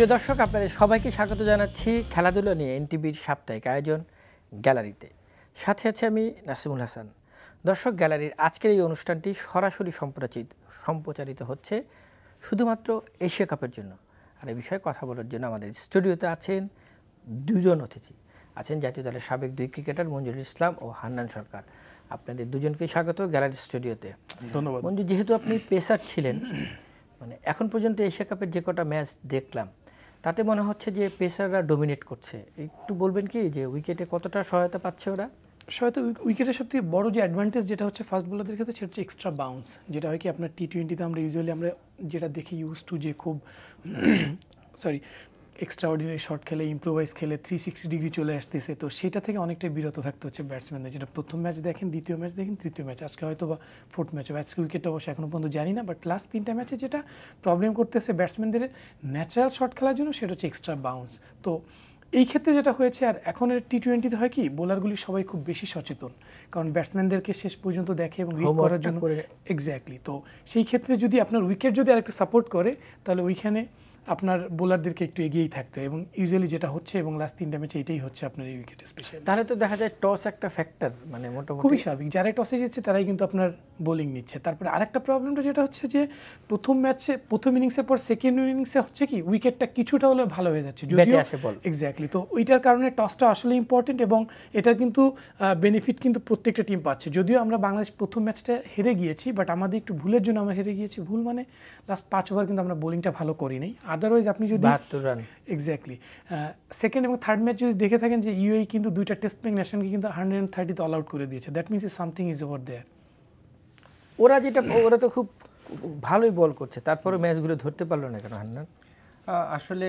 প্রিয় দর্শক, আপনাদের সবাইকে স্বাগত জানাচ্ছি খেলাধুলা নিয়ে এনটিভির সাপ্তাহিক আয়োজন গ্যালারিতে। সাথে আছে আমি নাসিমুল হাসান। দর্শক, গ্যালারির আজকের এই অনুষ্ঠানটি সরাসরি সম্প্রচারিত হচ্ছে শুধুমাত্র এশিয়া কাপের জন্য। আর এই বিষয়ে কথা বলার জন্য আমাদের স্টুডিওতে আছেন দুজন অতিথি। আছেন জাতীয় দলের সাবেক 2 ক্রিকেটার মঞ্জুরুল ইসলাম ও হান্নান সরকার। আপনাদের দুজনকে স্বাগত গ্যালারি স্টুডিওতে। ধন্যবাদ। মঞ্জু, যেহেতু আপনি পেসার ছিলেন, মানে এখন পর্যন্ত এশিয়া কাপের যে কটা ম্যাচ দেখলাম তাতে মনে হচ্ছে যে পেসাররা ডমিনেট করছে। একটু বলবেন কি যে উইকেটে কতটা সহায়তা পাচ্ছে ওরা? হয়তো উইকেটের সবথেকে বড় যে অ্যাডভান্টেজ যেটা হচ্ছে ফাস্ট বোলারদের ক্ষেত্রে, সেটা হচ্ছে এক্সট্রা বাউন্স। যেটা হয় কি আপনার টি-20তে আমরা ইউজুয়ালি যেটা দেখি ইউজ টু যে খুব এক্সট্রা অর্ডিনারি শট খেলে, ইম্প্রোভাইজ খেলে 360 ডিগ্রি চলে আসতেছে, তো সেটা থেকে অনেকটাই বিরত থাকতে হচ্ছে ব্যাটসম্যানদের। যেটা প্রথম ম্যাচ দেখেন, দ্বিতীয় ম্যাচ দেখেন, তৃতীয় ম্যাচ, আজকে হয়তো বা ফোর্থ ম্যাচ হবে। আজকে উইকেটটা অবশ্য এখনও পর্যন্ত জানি না, বাট লাস্ট 3টা ম্যাচে যেটা প্রবলেম করতেছে ব্যাটসম্যানদের ন্যাচারাল শট খেলার জন্য, সেটা হচ্ছে এক্সট্রা বাউন্স। তো এই ক্ষেত্রে যেটা হয়েছে, আর এখন টি-20তে হয় কি, বোলারগুলি সবাই খুব বেশি সচেতন, কারণ ব্যাটসম্যানদেরকে শেষ পর্যন্ত দেখে এবং রিড করার জন্য। এক্স্যাক্টলি। তো সেই ক্ষেত্রে যদি আপনার উইকেট যদি আরেকটু সাপোর্ট করে, তাহলে ওইখানে আপনার বোলারদেরকে একটু এগিয়েই থাকতে হয়, এবং ইউজুয়ালি যেটা হচ্ছে, এবং লাস্ট 3টা ম্যাচে এটাই হচ্ছে আপনার এই উইকেট স্পেশাল। তাহলে তো দেখা যায় টস একটা ফ্যাক্টর, মানে মোটামুটি খুবই স্বাভাবিক। যারাই টসে জিতছে তারাই কিন্তু আপনার বোলিং নিচ্ছে। তারপরে আরেকটা প্রবলেমটা যেটা হচ্ছে যে প্রথম ইনিংসের পর সেকেন্ড ইনিংসে হচ্ছে কি, উইকেটটা কিছুটা হলে ভালো হয়ে যাচ্ছে যদিও। এক্স্যাক্টলি। তো ওইটার কারণে টসটা আসলে ইম্পর্টেন্ট, এবং এটার কিন্তু বেনিফিট কিন্তু প্রত্যেকটা টিম পাচ্ছে। যদিও আমরা বাংলাদেশ প্রথম ম্যাচটা হেরে গিয়েছি, বাট আমাদের একটু ভুলের জন্য আমরা হেরে গিয়েছি। ভুল মানে লাস্ট 5 ওভার কিন্তু আমরা বোলিংটা ভালো করি নাই। আদারওয়াইজ আপনি যদি 72 রান, এক্স্যাক্টলি, সেকেন্ড এবং থার্ড ম্যাচ যদি দেখে থাকেন, যে ইউএই কিন্তু 2টা টেস্ট প্লেইং নেশনকে কিন্তু 130তে অল আউট করে দিয়েছে। That means something is over there. ওরা তো খুব ভালোই বল করছে, তারপরে ম্যাচগুলো ধরতে পারলো না কেন হান্নান? আসলে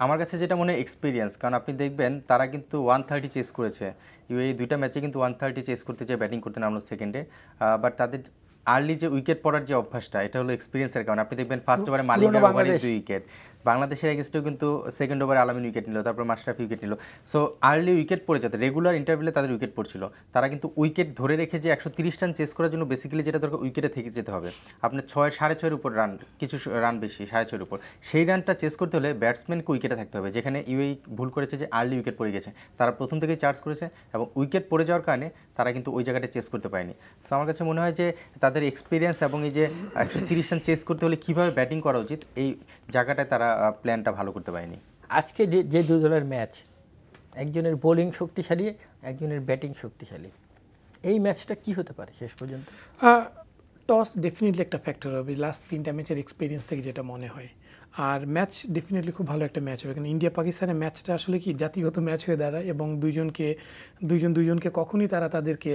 আমার কাছে যেটা মনে হয় এক্সপিরিয়েন্স, কারণ আপনি দেখবেন তারা কিন্তু 130 চেস করেছে। ইউএই 2টা ম্যাচে কিন্তু 130 চেস করতে চায়, ব্যাটিং করতে নামলো সেকেন্ডে। বাট তাদের আর্লি যে উইকেট পড়ার যে অভ্যাসটা, এটা হলো এক্সপিরিয়েন্সের কারণে। আপনি দেখবেন ফার্স্ট ওভারে মালিকের ওভারে 2 উইকেট, বাংলাদেশের এগেইনস্টেও কিন্তু সেকেন্ড ওভারে আলামিন উইকেট নিল, তারপর মাশরাফি উইকেট নিল। সো আর্লি উইকেট পড়ে যেত, রেগুলার ইন্টারভেলে তাদের উইকেট পড়ছিল। তারা কিন্তু উইকেট ধরে রেখে যে 130 রান চেস করার জন্য বেসিক্যালি যেটা দরকার, উইকেটে থেকে যেতে হবে। আপনার 6.5-এর উপর রান, কিছু রান বেশি, 6.5-এর উপর। সেই রানটা চেস করতে হলে ব্যাটসম্যানকে উইকেটে থাকতে হবে, যেখানে ইউএই ভুল করেছে যে আর্লি উইকেট পড়ে গেছে। তারা প্রথম থেকেই চার্জ করেছে, এবং উইকেট পড়ে যাওয়ার কারণে তারা কিন্তু ওই জায়গাটা চেস করতে পারেনি। সো আমার কাছে মনে হয় যে তাদের এক্সপিরিয়েন্স এবং এই যে 130 রান চেস করতে হলে কীভাবে ব্যাটিং করা উচিত, এই জায়গাটায় তারা প্ল্যানটা ভালো করতে পারেনি। আজকে যে 2 দলের ম্যাচ, একজনের বোলিং শক্তিশালী, একজনের ব্যাটিং শক্তিশালী, এই ম্যাচটা কি হতে পারে শেষ পর্যন্ত? টস ডেফিনেটলি একটা ফ্যাক্টর হবে, লাস্ট 3টা ম্যাচের এক্সপিরিয়েন্স থেকে যেটা মনে হয়। আর ম্যাচ ডেফিনেটলি খুব ভালো একটা ম্যাচ হবে, কারণ ইন্ডিয়া পাকিস্তানের ম্যাচটা আসলে কি জাতিগত ম্যাচ হয়ে দাঁড়ায়, এবং দুইজনকে কখনই তাদেরকে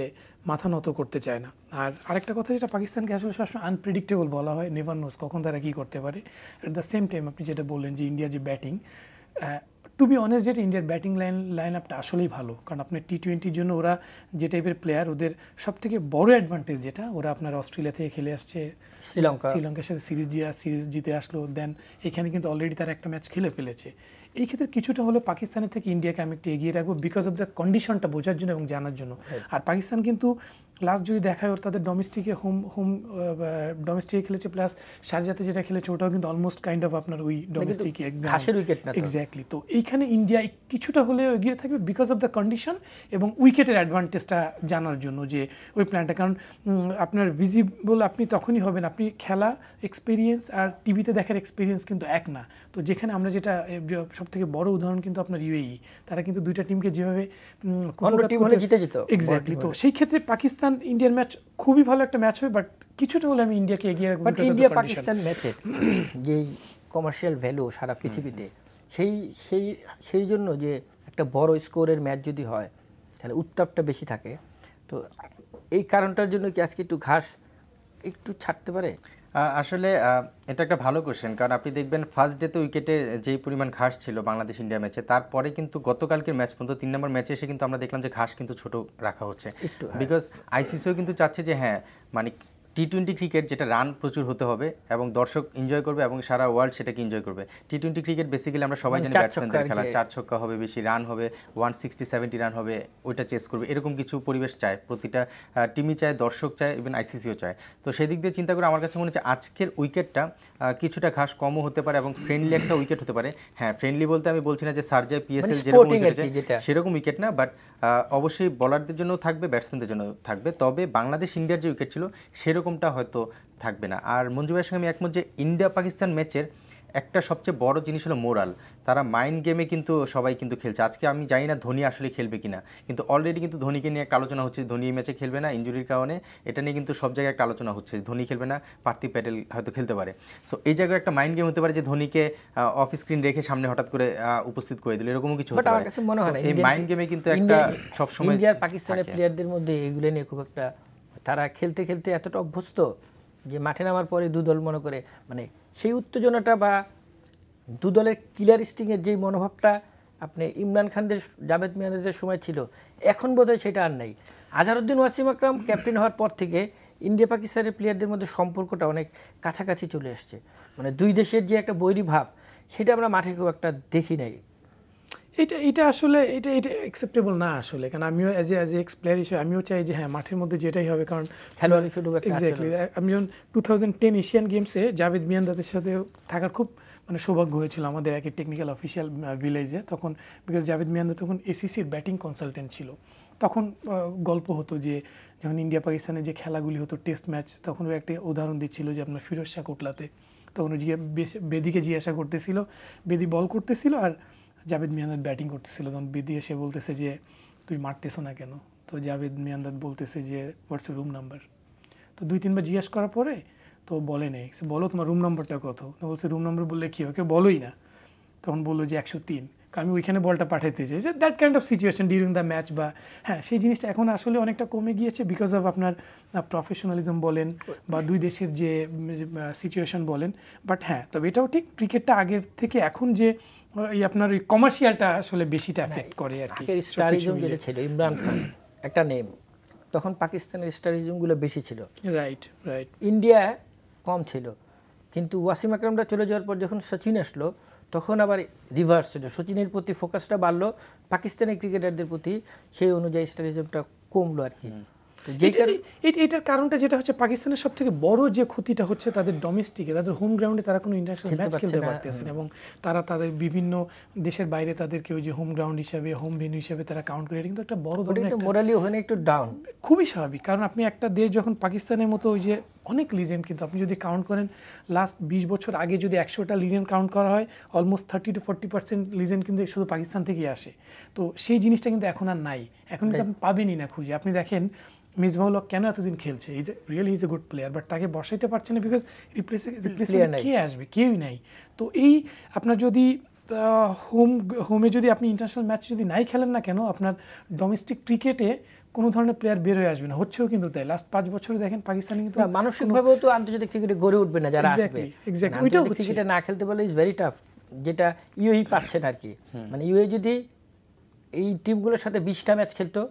মাথা নত করতে চায় না। আর আরেকটা কথা, যেটা পাকিস্তানকে আসলে সবসময় আনপ্রেডিক্টেবল বলা হয়, নেভার নোস কখন তারা কী করতে পারে। অ্যাট দ্য সেম টাইম আপনি যেটা বললেন যে ইন্ডিয়ার যে ব্যাটিং, টু বি অনেস্ট, যেটা ইন্ডিয়ার ব্যাটিং লাইন আপটা আসলেই ভালো, কারণ আপনার টি-20-র জন্য ওরা যে টাইপের প্লেয়ার, ওদের সবথেকে বড় অ্যাডভান্টেজ যেটা, ওরা আপনার অস্ট্রেলিয়া থেকে খেলে আসছে, শ্রীলঙ্কার সাথে সিরিজ জিতে আসলো, দেন এখানে কিন্তু অলরেডি তারা একটা ম্যাচ খেলে ফেলেছে। এই ক্ষেত্রে কিছুটা হলে পাকিস্তানের থেকে ইন্ডিয়াকে আমি একটু এগিয়ে রাখবো, বিকজ অফ দ্য কন্ডিশনটা বোঝার জন্য এবং জানার জন্য। আর পাকিস্তান কিন্তু লাস্ট যদি দেখায়, ওর তাদের ডোমেস্টিকে খেলেছে, প্লাস শারজাতে যেটা খেলেছে, ওটাও কিন্তু অলমোস্ট কাইন্ড অফ আপনার ওই ডোমেস্টিক এক্স্যাক্টলি। তো এইখানে ইন্ডিয়া কিছুটা হলেও এগিয়ে থাকবে, বিকজ অফ দ্য কন্ডিশন এবং উইকেটের অ্যাডভান্টেজটা জানার জন্য, যে ওই প্ল্যানটা। কারণ আপনার ভিজিবল আপনি তখনই হবেন, আপনি খেলা এক্সপিরিয়েন্স আর টিভিতে দেখার এক্সপিরিয়েন্স কিন্তু এক না। তো যেখানে আমরা যেটা সবথেকে বড় উদাহরণ কিন্তু আপনার ইউএই, তারা কিন্তু 2টা টিমকে যেভাবে জিতে যেত, এক্স্যাক্টলি। তো সেই ক্ষেত্রে পাকিস্তান ইন্ডিয়ার ম্যাচ খুবই ভালো একটা ম্যাচ হবে, বাট কিছুটা হলে আমি ইন্ডিয়াকে এগিয়ে রাখবো। ইন্ডিয়া পাকিস্তান ম্যাচের যেই কমার্শিয়াল ভ্যালু সারা পৃথিবীতে, সেই জন্য যে একটা বড় স্কোরের ম্যাচ যদি হয়, তাহলে উত্তাপটা বেশি থাকে। তো এই কারণটার জন্য কি আজকে একটু ঘাস একটু ছাড়তে পারে? আসলে এটা একটা ভালো কোশ্চেন, কারণ আপনি দেখবেন ফার্স্ট ডেতে উইকেটে যেই পরিমাণ ঘাস ছিল বাংলাদেশ ইন্ডিয়া ম্যাচে, তারপরে কিন্তু গতকালকের ম্যাচ পর্যন্ত 3 নম্বর ম্যাচে এসে কিন্তু আমরা দেখলাম যে ঘাস কিন্তু ছোট রাখা হচ্ছে, বিকজ আইসিসিও কিন্তু চাচ্ছে যে হ্যাঁ, মানে টি-20 ক্রিকেট যেটা রান প্রচুর হতে হবে এবং দর্শক এনজয় করবে এবং সারা ওয়ার্ল্ড সেটাকে এনজয় করবে। টি-20 ক্রিকেট বেসিক্যালি আমরা সবাই জানি ব্যাটসম্যানদের খেলা, 4 ছক্কা হবে, বেশি রান হবে, 160-70 রান হবে, ওইটা চেস করবে, এরকম কিছু পরিবেশ চায় প্রতিটা টিমই চায়, দর্শক চায়, ইভেন আইসিসিও চায়। তো সেই দিক দিয়ে চিন্তা করে আমার কাছে মনে হচ্ছে আজকের উইকেটটা কিছুটা ঘাস কমও হতে পারে এবং ফ্রেন্ডলি একটা উইকেট হতে পারে। হ্যাঁ, ফ্রেন্ডলি বলতে আমি বলছি না যে সারজাই পিএসএল যেরকম উইকেট সেরকম উইকেট না, বাট অবশ্যই বলারদের জন্য থাকবে, ব্যাটসম্যানদের জন্য থাকবে। তবে বাংলাদেশ ইন্ডিয়ার যে উইকেট ছিল সেরকমটা হয়তো থাকবে না। আর মঞ্জু ভাইয়ের সঙ্গে আমি একমত যে ইন্ডিয়া পাকিস্তান ম্যাচের একটা সবচেয়ে বড় জিনিস হলো মোরাল। তারা মাইন্ড গেমে কিন্তু সবাই কিন্তু খেলছে। আজকে আমি জানি না ধোনি আসলে খেলবে কিনা, কিন্তু অলরেডি কিন্তু ধোনিকে নিয়ে একটা আলোচনা হচ্ছে, ধোনি এই ম্যাচে খেলবে না ইনজুরির কারণে। এটা নিয়ে কিন্তু সব জায়গায় একটা আলোচনা হচ্ছে, ধোনি খেলবে না, পার্থিব প্যাটেল হয়তো খেলতে পারে। সো এই জায়গায় একটা মাইন্ড গেম হতে পারে যে ধোনিকে অফ স্ক্রিন রেখে সামনে হঠাৎ করে উপস্থিত করে দিল, এরকমও কিছু হতে পারে। এই মাইন্ড গেমে কিন্তু একটা সবসময় ইন্ডিয়ার পাকিস্তানের প্লেয়ারদের মধ্যে এগুলো নিয়ে খুব একটা, তারা খেলতে খেলতে এতটা অভ্যস্ত যে মাঠে নামার পরে দুদল মনে করে, মানে সেই উত্তেজনাটা বা দুদলের কিলারিস্টিংয়ের যেই মনোভাবটা আপনি ইমরান খানদের, জাভেদ মিয়ানদের সময় ছিল, এখন বোধহয় সেটা আর নেই। আজহারউদ্দিন ওয়াসিম আকরাম ক্যাপ্টেন হওয়ার পর থেকে ইন্ডিয়া পাকিস্তানের প্লেয়ারদের মধ্যে সম্পর্কটা অনেক কাছাকাছি চলে আসছে। মানে দুই দেশের যে একটা বৈরী ভাব, সেটা আমরা মাঠে খুব একটা দেখি নাই। এটা আসলে এটা অ্যাকসেপ্টেবল না আসলে, কারণ আমিও অ্যাজ এ এক্স প্লেয়ার হিসেবে আমিও চাই যে হ্যাঁ মাঠের মধ্যে যেটাই হবে, কারণ খেলোয়াড় শুধু এক্স্যাক্টলি। আমি যখন 2010 এশিয়ান গেমসে জাভেদ মিয়ানদাদের সাথে থাকার খুব মানে সৌভাগ্য হয়েছিল আমাদের একই টেকনিক্যাল অফিসিয়াল ভিলেজে তখন, বিকজ জাভেদ মিয়ানদা তখন এসিসির ব্যাটিং কনসালটেন্ট ছিল। তখন গল্প হতো যে যখন ইন্ডিয়া পাকিস্তানের যে খেলাগুলি হতো টেস্ট ম্যাচ, তখন একটা উদাহরণ দিচ্ছিল যে আপনার ফিরোজ শাহ কোটলাতে, তখন বেদিকে জিজ্ঞাসা করতেছিল, বেদি বল করতেছিল আর জাভেদ মিয়ানদাদ ব্যাটিং করতেছিল, তখন বেদি এসে বলতেছে যে তুই মারতেছো না কেন? তো জাভেদ মিয়ানদাদ বলতেছে যে হোয়াটস ইউর রুম নাম্বার। তো 2-3 বার জিজ্ঞাসা করার পরে তো বলে নেই, বলো তোমার রুম নাম্বারটা কত? তো বলছে রুম নাম্বার বললে কী হবে, কেউ বলোই না। তখন বললো যে 103, আমি ওইখানে বলটা পাঠাতে চাই, যে that kind of situation during the match. বা হ্যাঁ, সেই জিনিসটা এখন আসলে অনেকটা কমে গিয়েছে বিকজ অফ আপনার প্রফেশনালিজম বলেন বা দুই দেশের যে সিচুয়েশন বলেন। বাট হ্যাঁ, তবে এটাও ঠিক, ক্রিকেটটা আগের থেকে এখন যে এই আপনার ওই কমার্শিয়ালটা আসলে বেশিটা এফেক্ট করে আর কি। স্টারিজম যেটা ছিল, ইমরান খান একটা নেম, তখন পাকিস্তানের স্টারিজমগুলো বেশি ছিল, রাইট। ইন্ডিয়া কম ছিল। কিন্তু ওয়াসিম আকরামরা চলে যাওয়ার পর যখন সচিন আসলো, তখন আবার রিভার্স ছিল, সচিনের প্রতি ফোকাসটা বাড়লো, পাকিস্তানি ক্রিকেটারদের প্রতি সেই অনুযায়ী স্টারিজমটা কমলো আর কি। এটার কারণটা যেটা হচ্ছে, পাকিস্তানের সব থেকে বড় যে ক্ষতিটা হচ্ছে তাদের ডোমেস্টিকে, তাদের হোম গ্রাউন্ডে তারা কোনো ইন্টারন্যাশনাল ম্যাচ খেলতে পারতেছে না, এবং তারা তাদের বিভিন্ন দেশের বাইরে তাদেরকে ওই যে হোম গ্রাউন্ড হিসাবে, হোম ভেন্যু হিসাবে তারা কাউন্ট করে। এটা কিন্তু একটা বড় ধরনের মোরালি ওখানে একটু ডাউন, খুবই স্বাভাবিক। কারণ আপনি একটা দেশ যখন পাকিস্তানের মতো ওই যে অনেক লিজেন্ড, কিন্তু আপনি যদি কাউন্ট করেন লাস্ট 20 বছর আগে যদি 100টা লিজেন্ড কাউন্ট করা হয়, অলমোস্ট 30-40% লিজেন্ড কিন্তু শুধু পাকিস্তান থেকেই আসে। তো সেই জিনিসটা কিন্তু এখন আর নাই, এখন কিন্তু আপনি পাবেনই না খুঁজে। আপনি দেখেন মিসবাউল হক কেন এতদিন খেলছে, is a good player, but তাকে বসাইতে পারছে না বিকজ রিপ্লেসমেন্ট কে আসবে, কেউই নাই। তো এই আপনার যদি হোমে যদি আপনি ইন্টারন্যাশনাল ম্যাচ যদি নাই খেলেন না কেন, আপনার ডোমেস্টিক ক্রিকেটে কোনো ধরনের প্লেয়ার বের হয়ে আসবে না, হচ্ছেও কিন্তু তাই। লাস্ট 5 বছরে দেখেন পাকিস্তানে কিন্তু মানসিকভাবেও তো আন্তর্জাতিক ক্রিকেটে গড়ে উঠবে না যারা আসবে। ওইটাও ক্রিকেটে না খেলতে পারলে ইজ ভেরি টাফ, যেটা ইউএই পাচ্ছে না আর কি। মানে ইউএই যদি এই টিমগুলোর সাথে 20টা ম্যাচ খেলতো,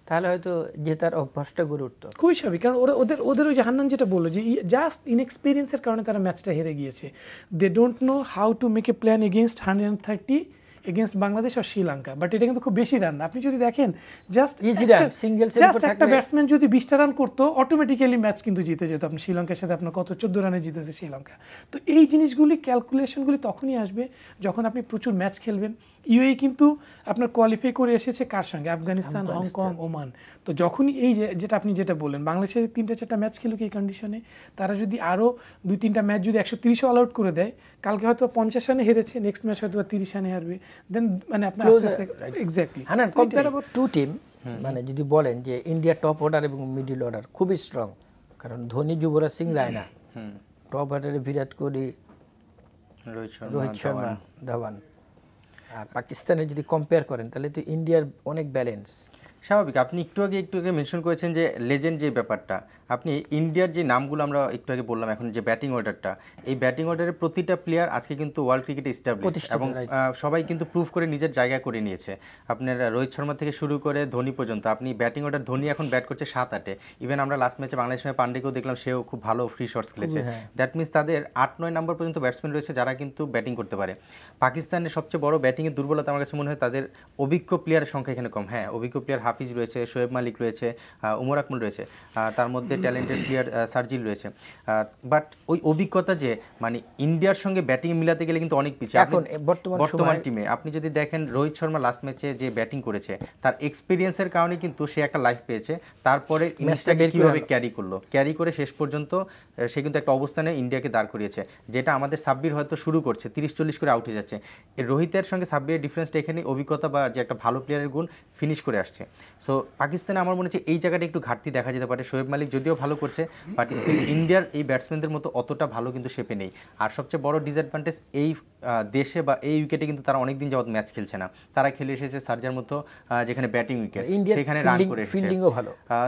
তাহলে হয়তো জেতার অভ্যাসটা গড়ে উঠতো। খুবই স্বাভাবিক, কারণ ওদের ওই যে হান্নান যেটা বললো যে জাস্ট ইনএক্সপিরিয়েন্সের কারণে তারা ম্যাচটা হেরে গিয়েছে। They don't know how to make a plan against 130 against Bangladesh আর শ্রীলঙ্কা। বাট এটা কিন্তু খুব বেশি রান না। আপনি যদি দেখেন জাস্ট একটা ব্যাটসম্যান যদি 20টা রান করতো, অটোমেটিক্যালি ম্যাচ কিন্তু জিতে যেত। আপনি শ্রীলঙ্কার সাথে আপনার কত 14 রানে জিতেছে শ্রীলঙ্কা। তো এই জিনিসগুলি, ক্যালকুলেশনগুলি তখনই আসবে যখন আপনি প্রচুর ম্যাচ খেলবেন। ইউএই কিন্তু আপনার কোয়ালিফাই করে এসেছে কার সঙ্গে? Afghanistan, Hong Kong, Oman. তো যখনই এই যেটা আপনি যেটা বললেন, বাংলাদেশের 3-4টা ম্যাচ খেলুক এই কন্ডিশনে, তারা যদি আরও 2-3টা ম্যাচ যদি 130 অল আউট করে দেয়, কালকে হয়তো 50 রানে হেরেছে, নেক্সট ম্যাচ হয়তো 30 রানে হারবে, দেন মানে আপনার এক্স্যাক্টলি কম্পেয়ারেবল টু টিম। মানে যদি বলেন যে ইন্ডিয়া টপ অর্ডার এবং মিডল অর্ডার খুবই স্ট্রং, কারণ ধোনি, যুবরাজ সিং, রায়না, টপ অর্ডারে বিরাট কোহলি, রোহিত শর্মা, ধাওয়ান। আর পাকিস্তানে যদি কম্পেয়ার করেন তাহলে তো ইন্ডিয়ার অনেক ব্যালেন্স। স্বাভাবিক। আপনি একটু আগে মেনশন করেছেন যে লেজেন্ড যে ব্যাপারটা, আপনি ইন্ডিয়ার যে নামগুলো আমরা একটু আগে বললাম, এখন যে ব্যাটিং অর্ডারটা, এই ব্যাটিং অর্ডারের প্রতিটা প্লেয়ার আজকে কিন্তু ওয়ার্ল্ড ক্রিকেটে এস্টাবলিশড এবং সবাই কিন্তু প্রুভ করে নিজের জায়গা করে নিয়েছে। আপনার রোহিত শর্মা থেকে শুরু করে ধোনি পর্যন্ত, আপনি ব্যাটিং অর্ডার ধোনি এখন ব্যাট করছে 7-8-এ। ইভেন আমরা লাস্ট ম্যাচে বাংলাদেশের সঙ্গে পান্ডেকেও দেখলাম, সেও খুব ভালো ফ্রি শটস খেলেছে। দ্যাট মিনস তাদের 8-9 নম্বর পর্যন্ত ব্যাটসম্যান রয়েছে যারা কিন্তু ব্যাটিং করতে পারে। পাকিস্তানের সবচেয়ে বড় ব্যাটিংয়ের দুর্বলতা আমার কাছে মনে হয় তাদের অভিজ্ঞ প্লেয়ারের সংখ্যা এখানে কম। হ্যাঁ, অভিজ্ঞ প্লেয়ার হাফিজ রয়েছে, শোয়েব মালিক রয়েছে, উমর আকমল রয়েছে, তার মধ্যে ট্যালেন্টেড প্লেয়ার সার্জিল রয়েছে, বাট ওই অভিজ্ঞতা যে মানে ইন্ডিয়ার সঙ্গে ব্যাটিং মিলাতে গেলে কিন্তু অনেক পিছিয়ে। এখন বর্তমান টিমে আপনি যদি দেখেন রোহিত শর্মা লাস্ট ম্যাচে যে ব্যাটিং করেছে, তার এক্সপিরিয়েন্সের কারণে কিন্তু সে একটা লাইফ পেয়েছে। তারপরে ইনিংসটাকে কীভাবে ক্যারি করে শেষ পর্যন্ত সে কিন্তু একটা অবস্থানে ইন্ডিয়াকে দাঁড় করিয়েছে, যেটা আমাদের সাব্বির হয়তো শুরু করছে 30-40 করে আউট হয়ে যাচ্ছে। রোহিতের সঙ্গে সাব্বিরের ডিফারেন্সটা এখানে অভিজ্ঞতা বা যে একটা ভালো প্লেয়ারের গুণ ফিনিশ করে আসছে। সো পাকিস্তানে আমার মনে হচ্ছে এই জায়গাটা একটু ঘাটতি দেখা যেতে পারে। শোয়েব মালিক যদিও ভালো করছে, বাট স্টিল ইন্ডিয়ার এই ব্যাটসম্যানদের মতো অতটা ভালো কিন্তু শেপে নেই। আর সবচেয়ে বড় ডিসঅ্যাডভান্টেজ, এই দেশে বা এই উইকেটে কিন্তু তারা অনেকদিন যাবত ম্যাচ খেলছে না। তারা খেলে এসেছে সার্জার মতো, যেখানে ব্যাটিং উইকেট, সেখানে রান করে এসেছে।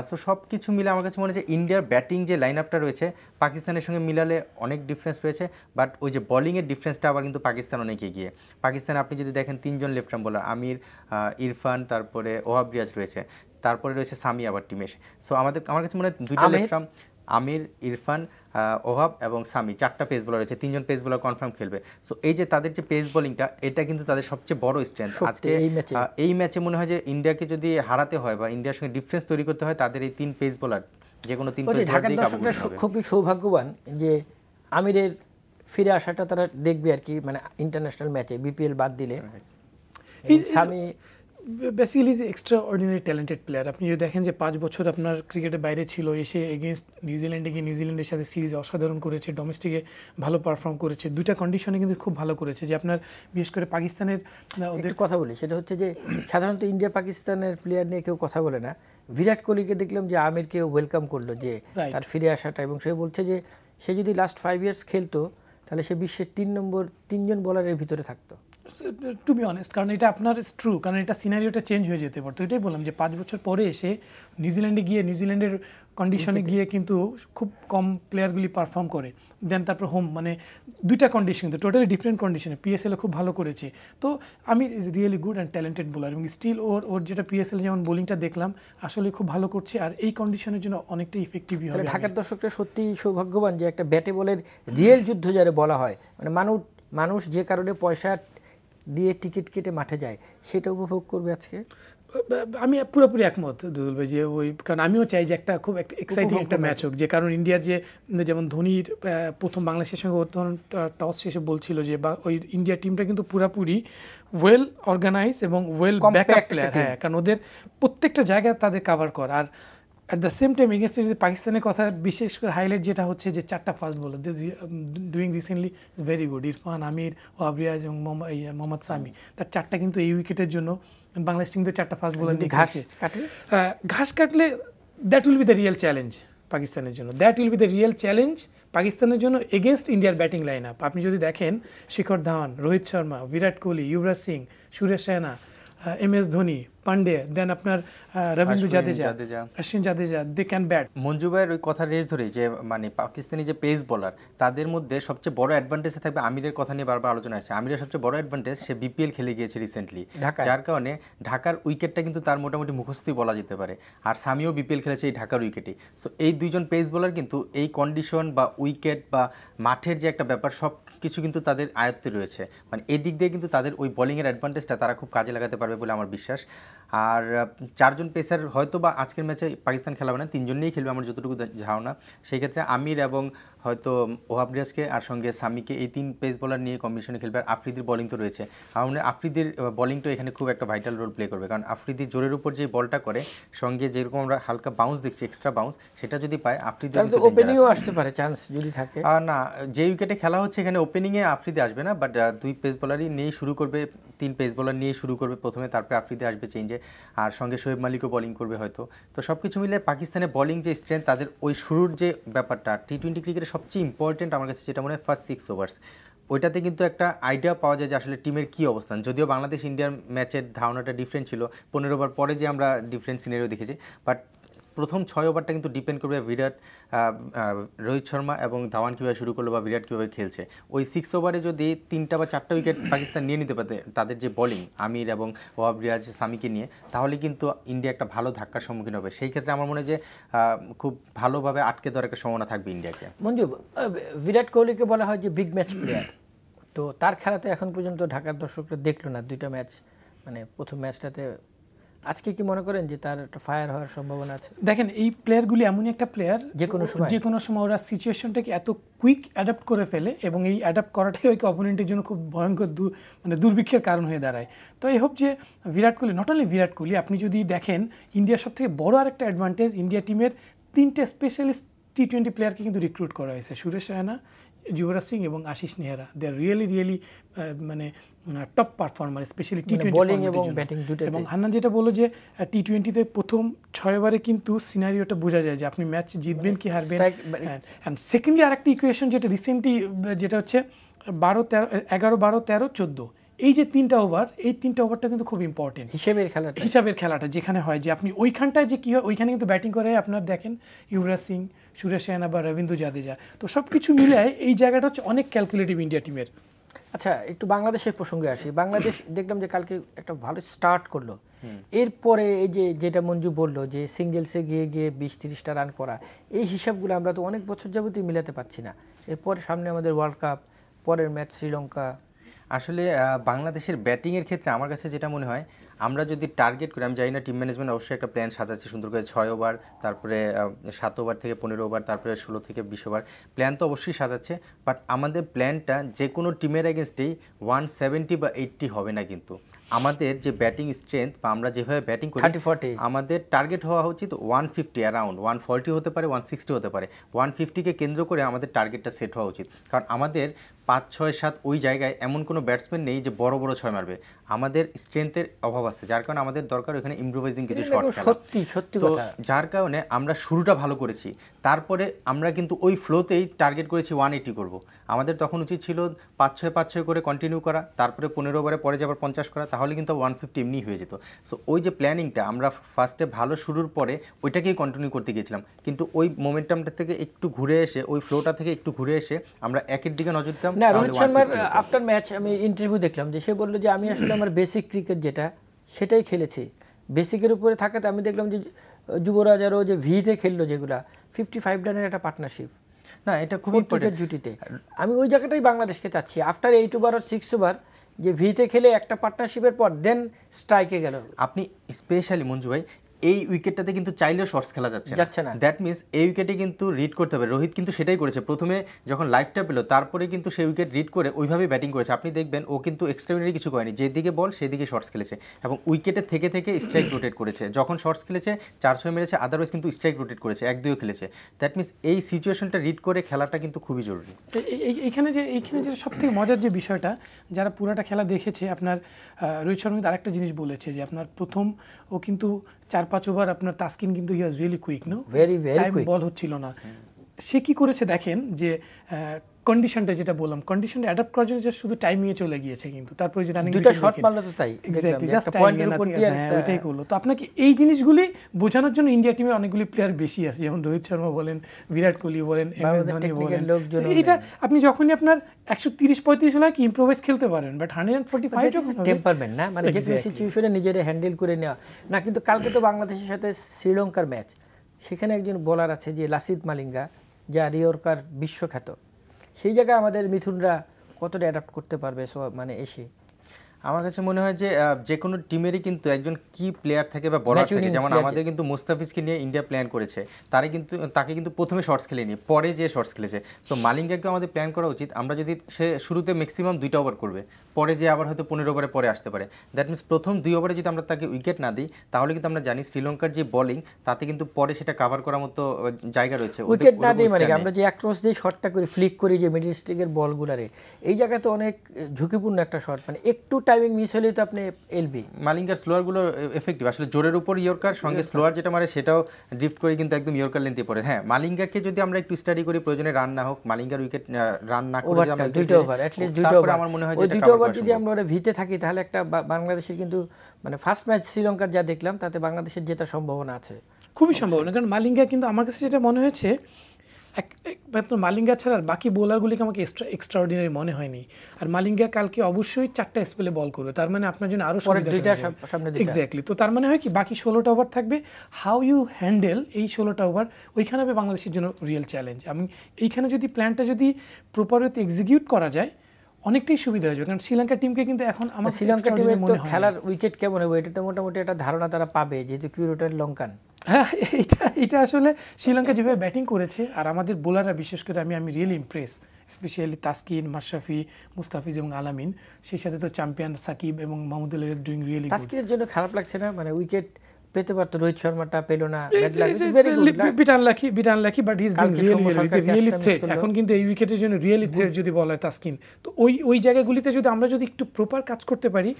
সো সব কিছু মিলে আমার কাছে মনে হচ্ছে ইন্ডিয়ার ব্যাটিং যে লাইন আপটা রয়েছে পাকিস্তানের সঙ্গে মিলালে অনেক ডিফারেন্স রয়েছে, বাট ওই যে বোলিংয়ের ডিফারেন্সটা আবার কিন্তু পাকিস্তান অনেক এগিয়ে। পাকিস্তান আপনি যদি দেখেন 3 জন লেফট আর্ম বোলার, আমির, ইরফান, তারপরে ওহাব রিয়াজ রয়েছে, তারপরে রয়েছে সামি আবার টিমে। সো আমার কাছে মনে হয় 2টা লেফট আর্ম, আমির, ইরফান, ওহাব এবং সামি, 4টা পেস বোলার রয়েছে, 3 জন পেস বোলার কনফার্ম খেলবে। সো এই যে তাদের যে পেস বোলিংটা, এটা কিন্তু তাদের সবচেয়ে বড় স্ট্রেংথ। আজকে এই ম্যাচে মনে হয় যে ইন্ডিয়াকে যদি হারাতে হয় বা ইন্ডিয়ার সঙ্গে ডিফারেন্স তৈরি করতে হয়, তাদের এই 3 পেস বোলার, যে কোনো 3 পেস বোলার দিয়ে কাবু করতে হবে। খুবই সৌভাগ্যবান যে আমিরের ফিরে আসাটা তারা দেখবে আর কি, মানে ইন্টারন্যাশনাল ম্যাচে বিপিএল বাদ দিলে। Shami basically is extraordinary talented player. আপনি যদি দেখেন যে 5 বছর আপনার ক্রিকেটের বাইরে ছিল, এসে এগেনস্ট নিউজিল্যান্ডে গিয়ে নিউজিল্যান্ডের সাথে সিরিজ অসাধারণ করেছে, ডোমেস্টিকে ভালো পারফর্ম করেছে, 2টা কন্ডিশনে কিন্তু খুব ভালো করেছে। যে আপনার বিশেষ করে পাকিস্তানের ওদের কথা বলি, সেটা হচ্ছে যে সাধারণত ইন্ডিয়া পাকিস্তানের প্লেয়ার নিয়ে কেউ কথা বলে না। বিরাট কোহলিকে দেখলাম যে আমিরকে ওয়েলকাম করলো যে তার ফিরে আসাটা, এবং সে বলছে যে সে যদি লাস্ট 5 ইয়ার্স খেলতো তাহলে সে বিশ্বের 3 জন বোলারের ভিতরে থাকতো। টু বি অনেস্ট, কারণ এটা আপনার ট্রু, কারণ এটা সিনারিওটা চেঞ্জ হয়ে যেতে পারতো। এটাই বললাম যে 5 বছর পরে এসে নিউজিল্যান্ডে গিয়ে নিউজিল্যান্ডের কন্ডিশনে গিয়ে কিন্তু খুব কম প্লেয়ারগুলি পারফর্ম করে। দেন তারপর হোম, মানে 2টা কন্ডিশন, তো টোটালি ডিফারেন্ট কন্ডিশনে পিএসএলে খুব ভালো করেছে। তো আমি is really good and talented bowler, এবং স্টিল ওর যেটা পিএসএল যেমন বোলিংটা দেখলাম আসলে খুব ভালো করছে, আর এই কন্ডিশনের জন্য অনেকটা ইফেক্টিভই হবে। ঢাকার দর্শকরা সত্যি সৌভাগ্যবান যে একটা ব্যাটে বলের রিয়েল যুদ্ধ যারা বলা হয়, মানে মানুষ যে কারণে পয়সা দিয়ে টিকিট কেটে মাঠে যায় সেটা উপভোগ করবে আজকে। আমি পুরোপুরি একমত দুদুল ভাই, যে ওই কারণ আমিও চাই যে খুব এক্সাইটিং একটা ম্যাচ হোক। যে কারণ ইন্ডিয়ার যে যেমন ধোনির প্রথম বাংলাদেশের সঙ্গে টস শেষে বলছিল যে ওই ইন্ডিয়ার টিমটা কিন্তু পুরাপুরি ওয়েল অর্গানাইজ এবং ওয়েল ব্যাকআপ প্লেয়ার। হ্যাঁ, কারণ ওদের প্রত্যেকটা জায়গায় তাদের কাভার কর। আর at the same time against যদি পাকিস্তানের কথা বিশেষ করে হাইলাইট যেটা হচ্ছে যে 4টা fast bowler doing recently very good, Irfan, Amir, Wahab Riaz এবং মোহাম্মদ সামি, তার 4টা কিন্তু এই উইকেটের জন্য বাংলাদেশ টিম তো 4টা ফাস্ট বোলার নিয়ে ঘাস কাটলে that will be the real challenge পাকিস্তানের জন্য। That will be the real challenge পাকিস্তানের জন্য এগেনস্ট ইন্ডিয়ার ব্যাটিং লাইন আপ। আপনি যদি দেখেন শিখর ধাওয়ান, রোহিত শর্মা, বিরাট কোহলি, যুবরাজ সিং, সুরেশ রায়না, MS ধোনি, পান্ডে, দেন আপনার Ravindra Jadeja, Ashwin Jadeja, they can bat. Manju ভাইয়ের ওই কথা রেস ধরেই যে মানে পাকিস্তানি যে পেস বোলার, তাদের মধ্যে সবচেয়ে বড় অ্যাডভান্টেজ থাকবে আমিরের কথা নিয়ে বারবার আলোচনা আসছে। আমিরের সবচেয়ে বড় অ্যাডভান্টেজ, সে বিপিএল খেলে গিয়েছে রিসেন্টলি, যার কারণে ঢাকার উইকেটটা কিন্তু তার মোটামুটি মুখস্থই বলা যেতে পারে। আর সামিও বিপিএল খেলেছে এই ঢাকার উইকেটে। সো এই 2 জন পেস বোলার কিন্তু এই কন্ডিশন বা উইকেট বা মাঠের যে একটা ব্যাপার সব কিছু কিন্তু তাদের আয়ত্তে রয়েছে। মানে এই দিক দিয়ে কিন্তু তাদের ওই বোলিংয়ের অ্যাডভান্টেজটা তারা খুব কাজে লাগাতে পারবে বলে আমার বিশ্বাস। আর 4 জন পেসার হয়তো বা আজকের ম্যাচে পাকিস্তান খেলাবে না, 3 জন নিয়েই খেলবে আমার যতটুকু ধারণা। সেই ক্ষেত্রে আমির এবং হয়তো ওহাব রিয়াজকে আর সঙ্গে সামিকে, এই 3 পেস বোলার নিয়ে কম্বিনেশনে খেলবে। আর আফ্রিদির বোলিং তো রয়েছে, আমার মনে হয় আফ্রিদির বোলিংটা এখানে খুব একটা ভাইটাল রোল প্লে করবে, কারণ আফ্রিদি জোরের উপর যে বলটা করে, সঙ্গে যেরকম আমরা হালকা বাউন্স দেখছি, এক্সট্রা বাউন্স, সেটা যদি পায় আফ্রিদি ওপেনিংও আসতে পারে চান্স যদি থাকে। না, যে উইকেটে খেলা হচ্ছে এখানে ওপেনিংয়ে আফ্রিদি আসবে না, বাট 2 পেস বোলারই নিয়ে শুরু করবে, 3 পেস বোলার নিয়ে শুরু করবে প্রথমে, তারপরে আফ্রিদি আসবে চেঞ্জে, আর সঙ্গে শোয়েব মালিকও বোলিং করবে হয়তো। তো সব কিছু মিলে পাকিস্তানের বোলিং যে স্ট্রেংথ, তাদের ওই শুরুর যে ব্যাপারটা, T20 ক্রিকেটের সবচেয়ে ইম্পর্টেন্ট আমার কাছে যেটা মনে হয় ফার্স্ট 6 ওভার্স। ওইটাতে কিন্তু একটা আইডিয়া পাওয়া যায় যে আসলে টিমের কী অবস্থান। যদিও বাংলাদেশ ইন্ডিয়ার ম্যাচের ধারণাটা ডিফারেন্ট ছিল, 15 ওভার পরে যে আমরা ডিফারেন্ট সিনারিও দেখেছি, বাট প্রথম 6 ওভারটা কিন্তু ডিপেন্ড করবে বিরাট, রোহিত শর্মা এবং ধাওয়ান কীভাবে শুরু করলো বা বিরাট কীভাবে খেলছে। ওই 6 ওভারে যদি 3টা বা 4টা উইকেট পাকিস্তান নিয়ে নিতে পারে তাদের যে বোলিং আমির এবং ওয়াহাব রিয়াজ সামিকে নিয়ে, তাহলে কিন্তু ইন্ডিয়া একটা ভালো ধাক্কার সম্মুখীন হবে। সেই ক্ষেত্রে আমার মনে হয় যে খুব ভালোভাবে আটকে দেওয়ার একটা সম্ভাবনা থাকবে ইন্ডিয়াকে। মঞ্জু, বিরাট কোহলিকে বলা হয় যে বিগ ম্যাচ প্লেয়ার, তো তার খেলাতে এখন পর্যন্ত ঢাকার দর্শকরা দেখলো না 2টা ম্যাচ, মানে প্রথম ম্যাচটাতে। আজকে কি মনে করেন যে তার একটা ফায়ার হওয়ার সম্ভাবনা আছে? দেখেন, এই প্লেয়ারগুলি এমনই একটা প্লেয়ার যে কোনো সময় ওরা সিচুয়েশনটাকে এত কুইক অ্যাডাপ্ট করে ফেলে, এবং এই অ্যাডাপ্ট করাটাই ওই অপোনেন্টের জন্য খুব ভয়ঙ্কর মানে দুর্ভিক্ষের কারণ হয়ে দাঁড়ায়। তো এই হোপ যে বিরাট কোহলি, নট অনলি বিরাট কোহলি, আপনি যদি দেখেন ইন্ডিয়ার সবথেকে বড় আরেকটা অ্যাডভান্টেজ, ইন্ডিয়া টিমের 3টে স্পেশালিস্ট টি-20 প্লেয়ারকে কিন্তু রিক্রুট করা হয়েছে, সুরেশ রায়না, যুবরাজ সিং এবং আশিস নেহরা। দে আর রিয়েলি মানে টপ পারফর্মার, স্পেশালি টি-20 বোলিং এবং ব্যাটিং দুটোই। এবং হান্নান যেটা বললো যে টি-20তে প্রথম 6 ওভারে কিন্তু সিনারিওটা বোঝা যায় যে আপনি ম্যাচ জিতবেন কি হারবেন। অ্যান্ড সেকেন্ডলি আরেকটা ইকুয়েশন যেটা রিসেন্টলি, যেটা হচ্ছে 11, 12, 13, 14, এই যে 3টা ওভার, এই 3টা ওভারটা কিন্তু খুব ইম্পর্টেন্ট হিসাবের খেলাটা যেখানে হয় যে আপনি ওইখানটায় যে কী হয়, ওইখানে কিন্তু ব্যাটিং করে আপনার দেখেন যুবরাজ সিং, সুরেশ রায়না বা রবীন্দ্র জাদেজা। তো সব কিছু মিলায় এই জায়গাটা হচ্ছে অনেক ক্যালকুলেটিভ ইন্ডিয়া টিমের। আচ্ছা, একটু বাংলাদেশের প্রসঙ্গে আসি। বাংলাদেশ দেখলাম যে কালকে একটা ভালো স্টার্ট করলো, এরপরে এই যে যেটা মঞ্জু বললো যে সিঙ্গেলসে গিয়ে 20-30টা রান করা, এই হিসাবগুলো আমরা তো অনেক বছর যাবতই মিলাতে পারছি না। এরপরে সামনে আমাদের ওয়ার্ল্ড কাপ, পরের ম্যাচ শ্রীলঙ্কা। আসলে বাংলাদেশের ব্যাটিংয়ের ক্ষেত্রে আমার কাছে যেটা মনে হয়, আমরা যদি টার্গেট করি, আমি জানি না টিম ম্যানেজমেন্ট অবশ্যই একটা প্ল্যান সাজাচ্ছে সুন্দর করে, 6 ওভার, তারপরে 7 ওভার থেকে 15 ওভার, তারপরে 16 থেকে 20 ওভার, প্ল্যান তো অবশ্যই সাজাচ্ছে। বাট আমাদের প্ল্যানটা যে কোনো টিমের এগেনস্টেই 170 বা 80 হবে না। কিন্তু আমাদের যে ব্যাটিং স্ট্রেংথ বা আমরা যেভাবে ব্যাটিং করি, আমাদের টার্গেট হওয়া উচিত 150, অ্যারাউন্ড 140 হতে পারে, 160 হতে পারে। 150কে কেন্দ্র করে আমাদের টার্গেটটা সেট হওয়া উচিত, কারণ আমাদের 5, 6, 7 ওই জায়গায় এমন কোনো ব্যাটসম্যান নেই যে বড় বড় 6 মারবে। আমাদের স্ট্রেংথের অভাব আছে, যার কারণে আমাদের দরকার ওখানে ইমপ্রোভাইজিং কিছু শট খেলা। তো যার কারণে আমরা শুরুটা ভালো করেছি, তারপরে আমরা কিন্তু ওই ফ্লোতেই টার্গেট করেছি 180 করব। আমাদের তখন উচিত ছিল 5-6 করে কন্টিনিউ করা, তারপরে 15 ওভারে পরে যাবার 50 করা, তাহলে কিন্তু 150 এমনি হয়ে যেত। সো ওই যে প্ল্যানিংটা আমরা ফার্স্টে ভালো শুরুর পরে ওইটাকেই কন্টিনিউ করতে গিয়েছিলাম, কিন্তু ওই মোমেন্টামটা থেকে একটু ঘুরে এসে, ওই ফ্লোটা থেকে একটু ঘুরে এসে আমরা একের দিকে নজর দিতাম। না, রোহিত শর্মার আফটার ম্যাচ আমি ইন্টারভিউ দেখলাম যে সে বললো যে আমি আসলে আমার বেসিক ক্রিকেট যেটা সেটাই খেলেছি, বেসিকের উপরে থাকাতে আমি দেখলাম যে যুবরাজ আরও যে ভিতে খেললো, যেগুলা 55 রানের একটা পার্টনারশিপ, না এটা খুব ইম্পর্টেন্ট জুটিতে। আমি ওই জায়গাটাই বাংলাদেশকে চাচ্ছি, আফটার 8 ওভার আর 6 ওভার যে ভিতে খেলে একটা পার্টনারশিপের পর দেন স্ট্রাইকে গেল। আপনি স্পেশালি মঞ্জু ভাই এই উইকেটটাতে কিন্তু চাইলেও শর্টস খেলা যাচ্ছে না। দ্যাট মিনস এই উইকেটে কিন্তু রিড করতে হবে। রোহিত কিন্তু সেটাই করেছে, প্রথমে যখন লাইফটা পেলো তারপরে কিন্তু সেই উইকেট রিড করে ওইভাবেই ব্যাটিং করেছে। আপনি দেখবেন ও কিন্তু এক্সট্রাঅর্ডিনারি কিছু করেনি, যেদিকে বল সেদিকে শর্টস খেলেছে এবং উইকেটে থেকে থেকে স্ট্রাইক রোটেট করেছে। যখন শর্টস খেলেছে 4-6 মেরেছে, আদারওয়াইজ কিন্তু স্ট্রাইক রোটেট করেছে, 1-2 খেলেছে। দ্যাট মিনস এই সিচুয়েশনটা রিড করে খেলাটা কিন্তু খুবই জরুরি। এইখানে যে সবথেকে মজার যে বিষয়টা, যারা পুরাটা খেলা দেখেছে, আপনার রোহিত শর্মা আরেকটা জিনিস বলেছে যে আপনার প্রথম ও কিন্তু 4-5 ওভার আপনার তাসকিন কিন্তু he was really quick, no very quick, ball হচ্ছিল না। সে কি করেছে দেখেন, যে কন্ডিশনটা যেটা বললাম, কন্ডিশনটা অ্যাডাপ্ট করার জন্য শুধু টাইম নিয়ে চলে গিয়েছে, কিন্তু তারপরে যে রানিং দুটো শট মারলো তো তাই এক্স্যাক্টলি জাস্ট পয়েন্টের উপর দিয়ে ওইটাই করলো। তো আপনাকে এই জিনিসগুলি বোঝানোর জন্য ইন্ডিয়া টিমে অনেকগুলি প্লেয়ার বেশি আছে, যেমন রোহিত শর্মা বলেন, বিরাট কোহলি বলেন, এমএস ধোনি বলেন। এটা আপনি যখনই আপনার 130-35 হলে কি ইমপ্রোভাইজ খেলতে পারেন, বাট 145 যখন টেম্পারমেন্ট না, মানে যে কোনো সিচুয়েশনে নিজের হ্যান্ডেল করে নেওয়া না। কিন্তু কালকে তো বাংলাদেশের সাথে শ্রীলঙ্কার ম্যাচ, সেখানে একজন বোলার আছে যে লাসিথ মালিঙ্গা, যা রিওরকার বিশ্বখ্যাত। সেই জায়গায় আমাদের মিথুনরা কতটা অ্যাডাপ্ট করতে পারবে মানে এসে? আমার কাছে মনে হয় যে কোনো টিমেরই কিন্তু একজন কি প্লেয়ার থাকে বা বলার থাকে। যেমন আমাদের কিন্তু মুস্তাফিজকে নিয়ে ইন্ডিয়া প্ল্যান করেছে, তাকে কিন্তু প্রথমে শর্টস খেলেনি, পরে যে শর্টস খেলেছে। সো মালিঙ্গাকেও আমাদের প্ল্যান করা উচিত, আমরা যদি সে শুরুতে ম্যাক্সিমাম 2টা ওভার করবে, পরে যে আবার হয়তো 15 ওভারে পরে আসতে পারে। দ্যাট মিনস প্রথম 2 ওভারে যদি আমরা তাকে উইকেট না দিই, তাহলে কিন্তু আমরা জানি শ্রীলঙ্কার যে বোলিং, তাতে কিন্তু পরে সেটা কভার করার মতো জায়গা রয়েছে। উইকেট না দিই মানে আমরা যে অ্যাক্রস দিয়ে শটটা করি, ফ্লিক করি যে মিডল স্ট্রিকের বলগুলারে, এই জায়গাতে অনেক ঝুঁকিপূর্ণ একটা শট, মানে একটু টাইমিং মিস হলেই তো আপনি এলবি। মালিঙ্গার স্লোয়ারগুলো এফেক্টিভ, আসলে জোরের উপর ইয়র্কার সঙ্গে স্লোয়ার যেটা মারে সেটাও ড্রিফট করে কিন্তু একদম ইয়র্কার লেন্থে পড়ে। হ্যাঁ, মালিঙ্গাকে যদি আমরা একটু স্টাডি করি, প্রয়োজনে রান না হোক, মালিঙ্গার উইকেট রান না করে যদি আমরা দুইটা ওভার অ্যাটলিস্ট দুইটা ওভার, আমার মনে হয় যে দুইটা ওভার যদি আমরা ভিতে থাকি তাহলে একটা বাংলাদেশের কিন্তু মানে ফার্স্ট ম্যাচ শ্রীলঙ্কার যা দেখলাম তাতে বাংলাদেশের জেতার সম্ভাবনা আছে, খুবই সম্ভাবনা। কারণ মালিঙ্গা কিন্তু আমার কাছে যেটা মনে হয়েছে একমাত্র মালিঙ্গা ছাড়া আর বাকি বোলারগুলিকে আমাকে এক্সট্রাঅর্ডিনারি মনে হয়নি। আর মালিঙ্গা কালকে অবশ্যই 4টা স্পেলে বল করবে, তার মানে আপনার জন্য আরো এক্স্যাক্টলি। তো তার মানে হয় কি বাকি 16টা ওভার থাকবে, হাউ ইউ হ্যান্ডেল এই 16টা ওভার, ওইখানে হবে বাংলাদেশের জন্য রিয়েল চ্যালেঞ্জ। আমি এইখানে যদি প্ল্যানটা যদি প্রপার ওয়েতে এক্সিকিউট করা যায় অনেকটাই সুবিধা হয়ে যাবে। কারণ শ্রীলঙ্কা টিমকে কিন্তু এখন আমার শ্রীলঙ্কা টিমের তো খেলার উইকেট কেমন হবে এটা তো মোটামুটি একটা ধারণা তারা পাবে, যেহেতু কিউরেটার লঙ্কান। হ্যাঁ, এটা আসলে শ্রীলঙ্কা যেভাবে ব্যাটিং করেছে আর আমাদের বোলাররা বিশেষ করে আমি really Impress, specially Taskin, Mashrafe, Mustafiz এবং আলামিন, সেই সাথে তো চ্যাম্পিয়ন সাকিব এবং মাহমুদুল্লাহ ডুইং রিয়েলি গুড। তাসকিনের জন্য খারাপ লাগছে না, মানে উইকেট পেতে পারতো, রোহিত শর্মাটা পেল না, bit unlucky but he is doing really threat. এখন কিন্তু এই উইকেটের জন্য রিয়েলি থ্রেট যদি বলা হয় তাসকিন, তো ওই জায়গাগুলিতে যদি আমরা যদি একটু প্রপার কাজ করতে পারি,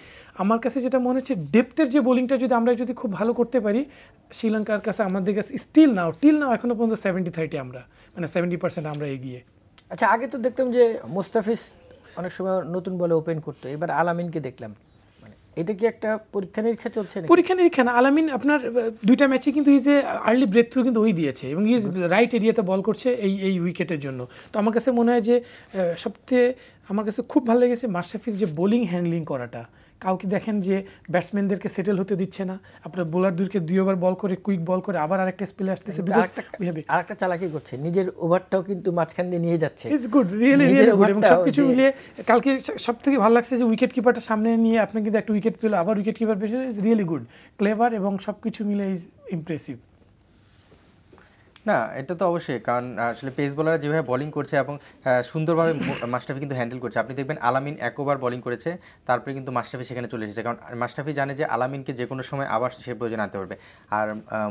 আমার কাছে যেটা মনে হচ্ছে ডেপথের যে বোলিংটা যদি আমরা যদি খুব ভালো করতে পারি, শ্রীলঙ্কার কাছে আমাদের কাছে টিল নাও এখনো পর্যন্ত 70-30 আমরা মানে 70% আমরা এগিয়ে। আচ্ছা, আগে তো দেখতাম যে মুস্তাফিজ অনেক সময় নতুন বলে ওপেন করতো, এবার আলামিনকে দেখলাম, এটা কি একটা পরীক্ষা নিরীক্ষা চলছে? পরীক্ষা নিরীক্ষা না, আলামিন আপনার 2টা ম্যাচে কিন্তু এই যে আর্লি ব্রেক থ্রু কিন্তু ওই দিয়েছে এবং ইজ রাইট এরিয়াতে বল করছে এই উইকেটের জন্য। তো আমার কাছে মনে হয় যে সবথেকে আমার কাছে খুব ভালো লেগেছে মাশরাফির যে বোলিং হ্যান্ডলিং করাটা। কাউকে দেখেন যে ব্যাটসম্যানদেরকে সেটেল হতে দিচ্ছে না, আপনার বোলারদেরকে 2 ওভার বল করে কুইক বল করে আবার আরেকটা স্পেলে আসতেছে, আরেকটা চালাকি করছে, নিজের ওভারটাও কিন্তু মাঝখান দিয়ে নিয়ে যাচ্ছে। It's good, really good. এবং সবকিছু মিলিয়ে কালকে সবথেকে ভালো লাগছে যে উইকেট কিপারটা সামনে নিয়ে আপনি কিন্তু একটা উইকেট পেলো, আবার উইকেট কিপার পেছনে, ইজ রিয়েলি গুড, ক্লেভার এবং সবকিছু মিলে ইজ ইমপ্রেসিভ। না, এটা তো অবশ্যই, কারণ আসলে পেস বোলাররা যেভাবে বোলিং করছে এবং সুন্দরভাবে মাশরাফি কিন্তু হ্যান্ডেল করছে। আপনি দেখবেন আলামিন 1 ওভার বোলিং করেছে, তারপরে কিন্তু মাশরাফি সেখানে চলে এসেছে, কারণ মাশরাফি জানে যে আলামিনকে যে কোনো সময় আবার সে প্রয়োজন আনতে পারবে। আর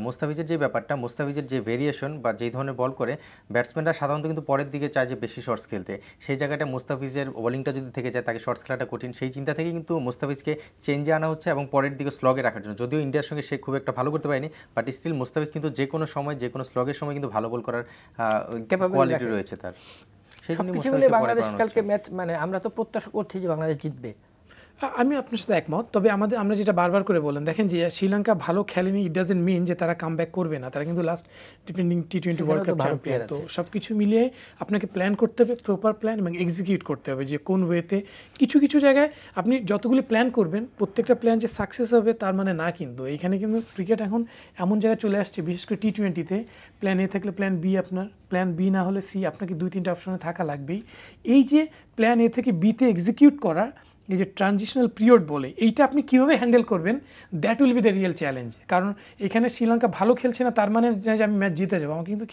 মুস্তাফিজের যে ব্যাপারটা, মুস্তাফিজের যে ভেরিয়েশন বা যেই ধরনের বল করে, ব্যাটসম্যানরা সাধারণত কিন্তু পরের দিকে চায় যে বেশি শর্টস খেলতে, সেই জায়গাটা মুস্তাফিজের বোলিংটা যদি থেকে যায় তাকে শর্টস খেলাটা কঠিন, সেই চিন্তা থেকে কিন্তু মুস্তাফিজকে চেঞ্জে আনা হচ্ছে এবং পরের দিকে স্লগে রাখার জন্য। যদিও ইন্ডিয়ার সঙ্গে সে খুব একটা ভালো করতে পারেনি, বাট স্টিল মুস্তাফিজ কিন্তু যে কোনো সময় যে কোনো স্লগের সময় কিন্তু ভালো বল করার কোয়ালিটি রয়েছে তার। সেই জন্য বাংলাদেশ কালকে ম্যাচ মানে আমরা তো প্রত্যাশা করছি যে বাংলাদেশ জিতবে। আমি আপনার সাথে একমত, তবে আমরা যেটা বারবার করে বলেন, দেখেন যে শ্রীলঙ্কা ভালো খেলেনি ইট ডাজেন্ট মিন যে তারা কামব্যাক করবে না, তারা কিন্তু লাস্ট ডিপেন্ডিং টি-20 ওয়ার্ল্ড কাপ চ্যাম্পিয়ন। তো সব কিছু মিলিয়ে আপনাকে প্ল্যান করতে হবে, প্রপার প্ল্যান, এবং এক্সিকিউট করতে হবে যে কোন ওয়েতে। কিছু জায়গায় আপনি যতগুলি প্ল্যান করবেন প্রত্যেকটা প্ল্যান যে সাকসেস হবে তার মানে না, কিন্তু এইখানে কিন্তু ক্রিকেট এখন এমন জায়গায় চলে আসছে, বিশেষ করে টি-20তে প্ল্যান এ থাকলে প্ল্যান বি, আপনার প্ল্যান বি না হলে সি, আপনাকে 2-3টা অপশনে থাকা লাগবেই। এই যে প্ল্যান এ থেকে বিতে এক্সিকিউট করা, এই যে ট্রানজিশনাল পিরিয়ড বলে, এইটা আপনি কীভাবে হ্যান্ডেল করবেন, that will be the real challenge. কারণ এখানে শ্রীলঙ্কা ভালো খেলছে না তার মানে যে আমি ম্যাচ জিতে যাবো, আমাকে কিন্তু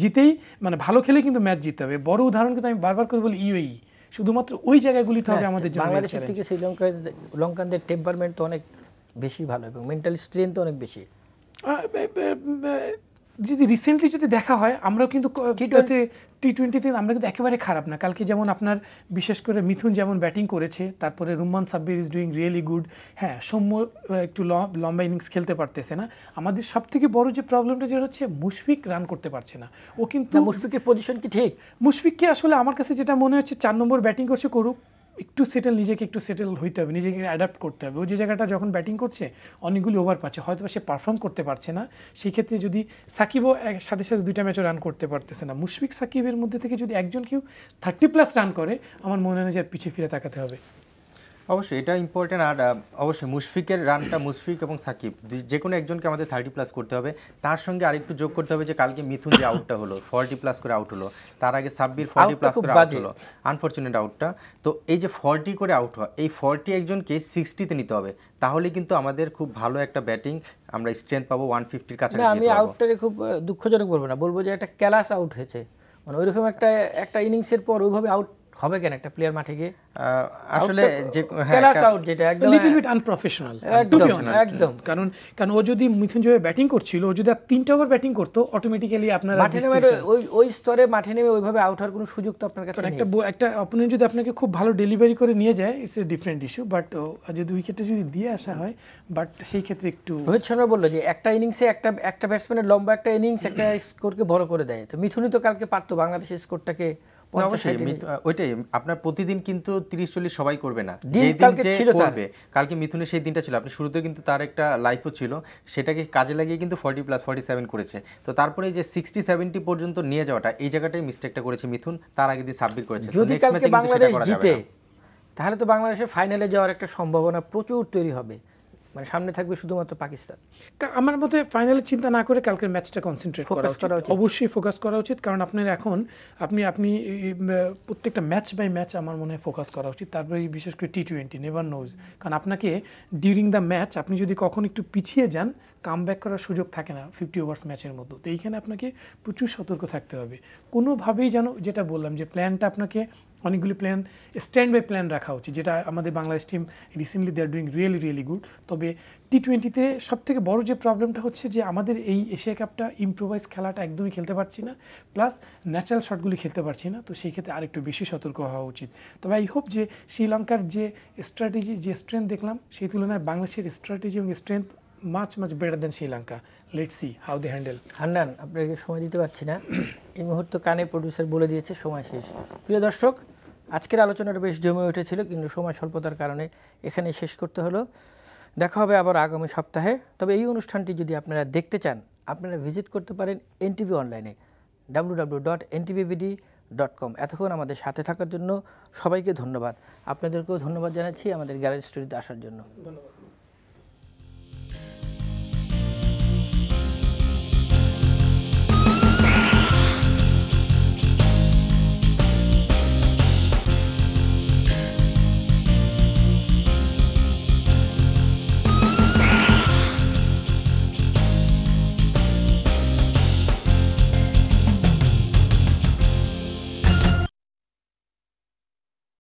জিতেই মানে ভালো খেলে কিন্তু ম্যাচ জিততে হবে। বড় উদাহরণ কিন্তু আমি বারবার করে বলি ইউএই, শুধুমাত্র ওই জায়গাগুলিতে হবে আমাদের জন্য। বাংলাদেশের থেকে শ্রীলঙ্কানদের টেম্পারমেন্ট তো অনেক বেশি ভালো এবং মেন্টাল স্ট্রেংথ অনেক বেশি। যদি রিসেন্টলি যদি দেখা হয়, আমরাও কিন্তু টি-20তে আমরা কিন্তু একেবারে খারাপ না। কালকে যেমন আপনার বিশেষ করে মিথুন যেমন ব্যাটিং করেছে, তারপরে Rumman Sabbir is doing really good. হ্যাঁ, সৌম্য একটু লম্বা ইনিংস খেলতে পারতেছে না। আমাদের সবথেকে বড় যে প্রবলেমটা যেটা হচ্ছে মুশফিক রান করতে পারছে না। ও কিন্তু মুশফিকের পজিশন কি ঠিক? মুশফিককে আসলে আমার কাছে যেটা মনে হচ্ছে 4 নম্বর ব্যাটিং করছে, করুক, নিজেকে একটু সেটেল হইতে হবে, নিজেকে অ্যাডাপ্ট করতে হবে। ও যে জায়গাটা যখন ব্যাটিং করছে অনেকগুলি ওভার পাচ্ছে, হয়তো সে পারফর্ম করতে পারছে না। সেই ক্ষেত্রে যদি সাকিবও সাথে 2টা ম্যাচও রান করতে পারতেছে না, মুশফিক সাকিবের মধ্যে থেকে যদি একজন কেউ 30+ রান করে, আমার মনে হয় যে আর পিছিয়ে ফিরে তাকাতে হবে। অবশ্যই এটা ইম্পর্টেন্ট। আর অবশ্যই মুশফিকের রানটা, মুশফিক এবং সাকিব যে কোনো একজনকে আমাদের 30+ করতে হবে। তার সঙ্গে আরেকটু যোগ করতে হবে যে কালকে মিথুন যে আউটটা হলো, 40+ করে আউট হলো, তার আগে সাব্বির 40+ করে আউট হলো, আনফর্চুনেট আউটটা। তো এই যে 40 করে আউট হওয়া, এই 40 একজনকে 60-তে নিতে হবে, তাহলে কিন্তু আমাদের খুব ভালো একটা ব্যাটিং আমরা স্ট্রেংথ পাবো, 150-র কাছাকাছি। আমি আউটটারে খুব দুঃখজনক বলবো না, বলবো যে একটা ক্যালাস আউট হয়েছে, মানে ওইরকম একটা ইনিংসের পর ওইভাবে আউট হবে কেন একটা প্লেয়ার মাঠে গিয়ে আসলে যে ক্লাস আউট যেটা একদম লিটল বিট আনপ্রফেশনাল একদম কারণ ও যদি মিথুন যেভাবে ব্যাটিং করছিল ও যদি 3টা ওভার ব্যাটিং করতো অটোমেটিক্যালি আপনার মাঠে নেমে ওই স্তরে মাঠে নেমে ওইভাবে আউট হওয়ার কোনো সুযোগ তো আপনার কাছে নেই। একটা অপোনেন্ট যদি আপনাকে খুব ভালো ডেলিভারি করে নিয়ে যায় it's a different issue, but যদি উইকেটে যদি দিয়ে আসা হয়, বাট সেই ক্ষেত্রে একটু রোহিত শর্মা বললো যে একটা ইনিংসে একটা ব্যাটসম্যানের লম্বা একটা ইনিংস একটা স্কোরকে বড় করে দেয়। তো মিথুনই তো কালকে পারতো বাংলাদেশের স্কোরটাকে ওইটাই আপনার প্রতিদিন কিন্তু 30-40 সবাই করবে না, যেই দিন যে করবে কালকে মিথুনের সেই দিনটা ছিল। আপনি শুরুতে কিন্তু তার একটা লাইফও ছিল, সেটাকে কাজে লাগিয়ে কিন্তু 40+47 করেছে। তো তারপরে যে 60-70 পর্যন্ত নিয়ে যাওয়াটা, এই জায়গাটাই মিস্টেকটা করেছে মিথুন, তার আগে দিয়ে সাবমিট করেছে। যদি কালকে বাংলাদেশ জিতে তাহলে তো বাংলাদেশের ফাইনালে যাওয়ার একটা সম্ভাবনা প্রচুর তৈরি হবে, মানে সামনে থাকবে শুধুমাত্র পাকিস্তান। আমার মতে ফাইনালের চিন্তা না করে কালকের ম্যাচটা কনসেন্ট্রেট করা উচিত, অবশ্যই ফোকাস করা উচিত। কারণ আপনার এখন আপনি প্রত্যেকটা ম্যাচ বাই ম্যাচ আমার মনে হয় ফোকাস করা উচিত। তারপরে বিশেষ করে T20 নেভার নোজ, কারণ আপনাকে ডিউরিং দ্য ম্যাচ আপনি যদি কখন একটু পিছিয়ে যান কাম ব্যাক করার সুযোগ থাকে না 50 ওভার্স ম্যাচের মধ্যে। তো এইখানে আপনাকে প্রচুর সতর্ক থাকতে হবে। কোনোভাবেই যেন, যেটা বললাম যে প্ল্যানটা আপনাকে অনেকগুলি প্ল্যান স্ট্যান্ড বাই প্ল্যান রাখা উচিত, যেটা আমাদের Bangladesh team recently they are doing really good. তবে T20-তে সবথেকে বড় যে প্রবলেমটা হচ্ছে যে আমাদের এই এশিয়া কাপটা ইম্প্রোভাইজ খেলাটা একদমই খেলতে পারছি না, প্লাস ন্যাচারাল শটগুলি খেলতে পারছি না। তো সেই ক্ষেত্রে আরেকটু বেশি সতর্ক হওয়া উচিত। তবে আই হোপ যে শ্রীলঙ্কার যে স্ট্র্যাটেজি, যে স্ট্রেংথ দেখলাম, সেই তুলনায় বাংলাদেশের স্ট্র্যাটেজি এবং strength much better than Sri Lanka. Let's see how they handle. Hannan, আপনাকে সময় দিতে পারছি না এই মুহূর্তে, কানে প্রডিউসার বলে দিয়েছে সময় শেষ। প্রিয় দর্শক, আজকের আলোচনাটা বেশ জমে উঠেছিল, কিন্তু সময় স্বল্পতার কারণে এখানে শেষ করতে হলো। দেখা হবে আবার আগামী সপ্তাহে। তবে এই অনুষ্ঠানটি যদি আপনারা দেখতে চান, আপনারা ভিজিট করতে পারেন এনটিভি অনলাইনে www.ntvbd.com। এতক্ষণ আমাদের সাথে থাকার জন্য সবাইকে ধন্যবাদ। আপনাদেরকেও ধন্যবাদ জানাচ্ছি আমাদের গ্যালারি স্টুডিওতে আসার জন্য। ধন্যবাদ।